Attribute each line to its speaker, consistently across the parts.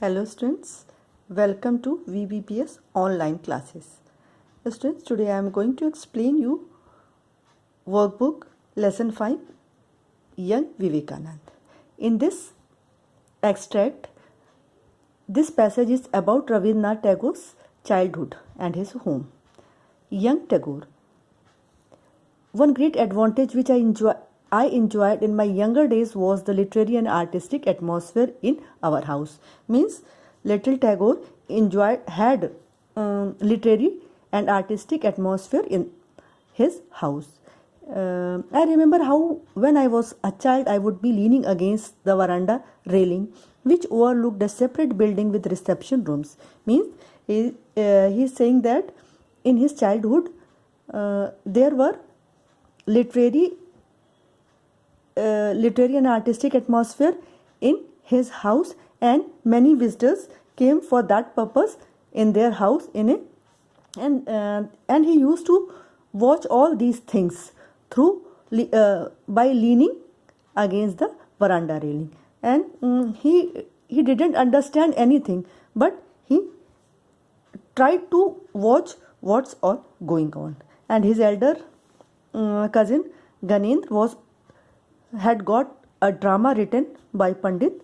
Speaker 1: Hello students, welcome to VBPS online classes. Students, today I am going to explain you workbook lesson 5 Young Vivekanand. In this extract, this passage is about Rabindranath Tagore's childhood and his home. Young Tagore. One great advantage which I enjoyed in my younger days was the literary and artistic atmosphere in our house. Means little Tagore had literary and artistic atmosphere in his house. I remember how when I was a child I would be leaning against the veranda railing which overlooked a separate building with reception rooms. Means he is saying that in his childhood there were literary and artistic atmosphere in his house, and many visitors came for that purpose in their house and he used to watch all these things through by leaning against the veranda railing, and he didn't understand anything, but he tried to watch what's all going on. And his elder cousin Ganendra had got a drama written by Pandit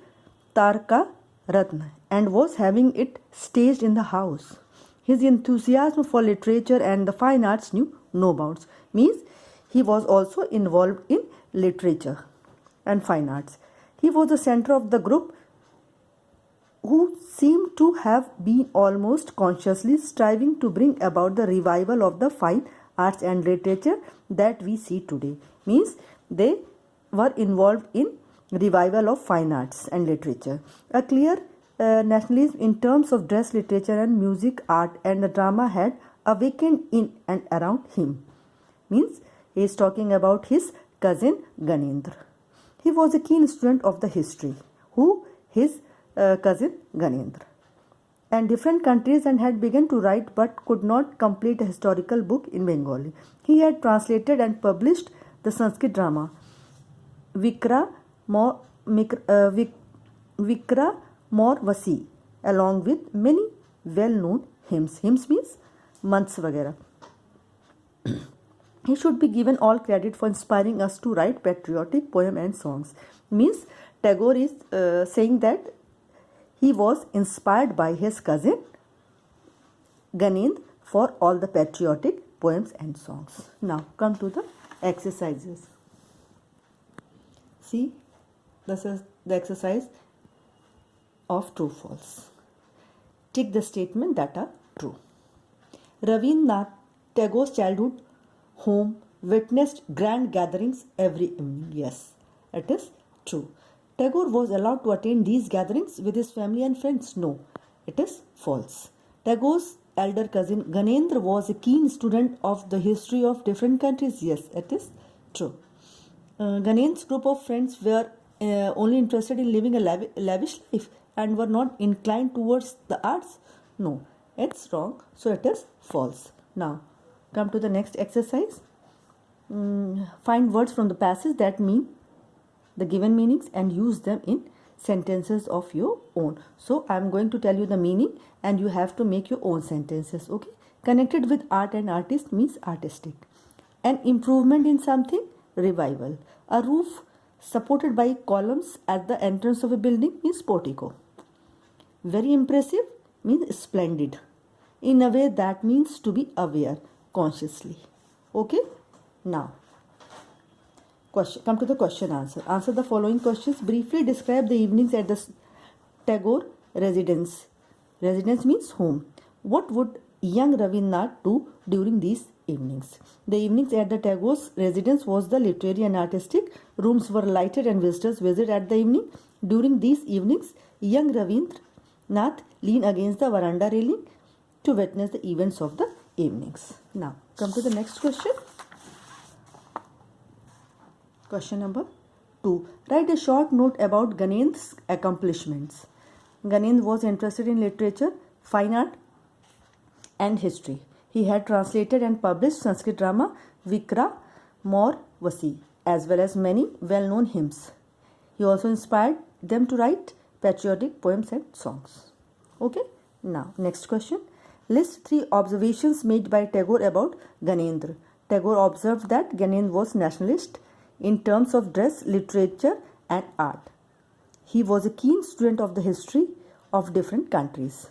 Speaker 1: Tarka Ratna and was having it staged in the house. His enthusiasm for literature and the fine arts knew no bounds. Means he was also involved in literature and fine arts. He was the center of the group who seemed to have been almost consciously striving to bring about the revival of the fine arts and literature that we see today. Means they were involved in revival of fine arts and literature. A clear nationalism in terms of dress, literature and music, art and the drama had awakened in and around him. Means he is talking about his cousin Ganendra. He was a keen student of the history. His cousin Ganendra. And different countries and had begun to write but could not complete a historical book in Bengali. He had translated and published the Sanskrit drama Vikra More Vasi along with many well-known hymns. Hymns means months vagara. He should be given all credit for inspiring us to write patriotic poem and songs. Means Tagore is saying that he was inspired by his cousin Ganendra for all the patriotic poems and songs. Now come to the exercises. See, this is the exercise of true false. Tick the statement that are true. Rabindranath Tagore's childhood home witnessed grand gatherings every evening. Yes, it is true. Tagore was allowed to attend these gatherings with his family and friends. No, it is false. Tagore's elder cousin Ganendra was a keen student of the history of different countries. Yes, it is true. Ganendra's group of friends were only interested in living a lavish life and were not inclined towards the arts. No, it's wrong. So it is false. Now, come to the next exercise. Find words from the passage that mean the given meanings and use them in sentences of your own. So I am going to tell you the meaning and you have to make your own sentences. Okay. Connected with art and artist means artistic. An improvement in something, revival. A roof supported by columns at the entrance of a building means portico. Very impressive means splendid. In a way that means to be aware consciously. Okay. Now come to the question answer. Answer the following questions. Briefly describe the evenings at the Tagore residence. Residence means home. What would young Rabindranath do during these evenings? The evenings at the Tagore's residence was the literary and artistic. Rooms were lighted and visitors visit at the evening. During these evenings, young Rabindranath leaned against the veranda railing to witness the events of the evenings. Now, come to the next question. Question number 2. Write a short note about Ganendra's accomplishments. Ganendra was interested in literature, fine art and history. He had translated and published Sanskrit drama Vikra More Vasi as well as many well-known hymns. He also inspired them to write patriotic poems and songs. Okay, now next question. List 3 observations made by Tagore about Gyanendra. Tagore observed that Gyanendra was nationalist in terms of dress, literature and art. He was a keen student of the history of different countries.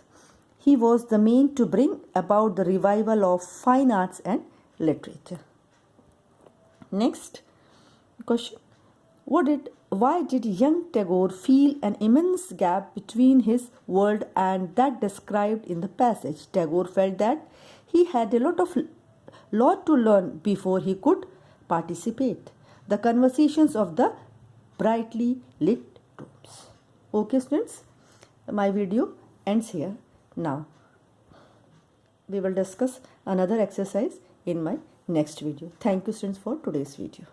Speaker 1: He was the man to bring about the revival of fine arts and literature. Next question. Why did young Tagore feel an immense gap between his world and that described in the passage? Tagore felt that he had a lot to learn before he could participate. The conversations of the brightly lit rooms. Okay, students, my video ends here. Now we will discuss another exercise in my next video. Thank you, students, for today's video.